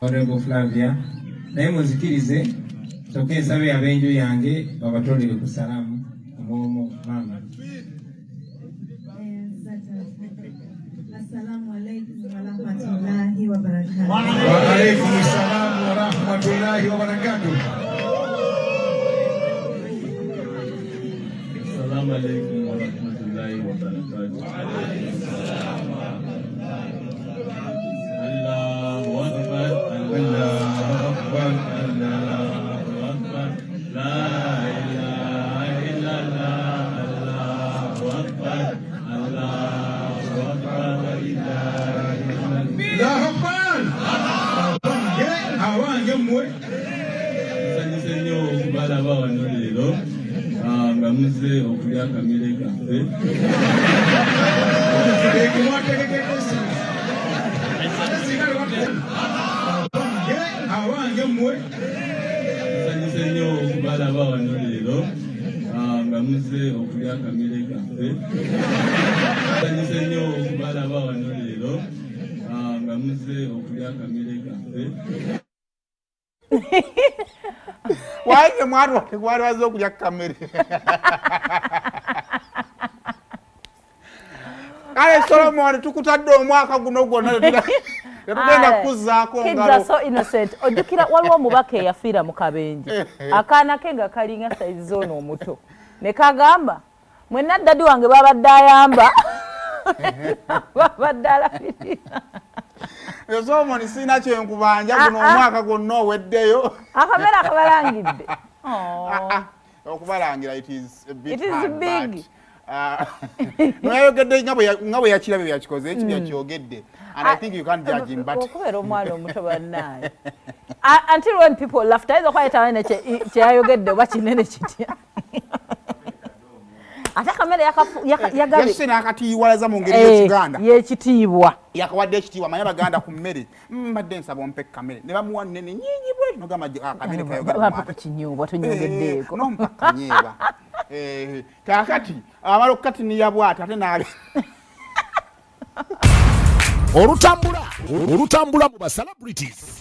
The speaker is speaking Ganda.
Honorable Flavia naye muzikirize soke nsabe abenju yange babatolere ku salamu omuomu mama. Assalamu alaikum wa rahmatullahi wa barakatuh. Wa alaikum assalam wa rahmatullahi wa barakatuh. Assalamu alaikum wa rahmatullahi wa barakatuh. Wa alaikum assalam wa rahmatullahi wa barakatuh. Allahu akbar, Allahu akbar, Allahu akbar. La ilaha illallah, Allahu akbar, Allahu akbar, la ilaha illallah. Awange mwe Sanyise nnyo okubalaba wano leero nga muzze okulya akamere kaffe. Awange mwe Sanyise nnyo okubalaba wano leero nga muzze okulya akamere kaffe. Sanyise nnyo okubalaba wano leero nga muzze okulya akamere kaffe. Waje mwana wali wazo kulya kamere. Kale Solomon tukutadde omwaka guno gwonna tugenda kuzaako ngalo. Kids are so innocent. Ojjukira waliwo omubaka eyafiira mu kabenje. Akaana ke nga kalinga size zone omuto. Ne kagamba mwenna ddadi wange babadde ayamba. Babadde alabirira. Solomon sina kyenkubanja guno omwaka gwonna oweddeyo. Akamera akabalangidde. Okubalangira it is a bit It is big. Noyogedde nga bwe yakirabye byakikoze ekyo byakyogedde. And I think you can't judge him, but okubeera omwana omuto bannaye. Until when people laugh, tayiza okwayitawo ne kyeyayogedde oba kinene kitya. Ate kamera yagabe. Yasise n'akatiiwalaza mu ngeri y'Ekiganda. Y'ekitiibwa. Yakawadde ekitiibwa manya baganda ku mmere. Mbadde nsaba ompe kamere. Ne bamuwa nnene nnyingi bwe nogamba akamere kayogera. Bampa ku kinyoobwa tonyogeddeeko. N'omupaka nyeeba. Kaakati amala okukatiniya bw'ati ate n'ali. Olutambula mu ba celebrities.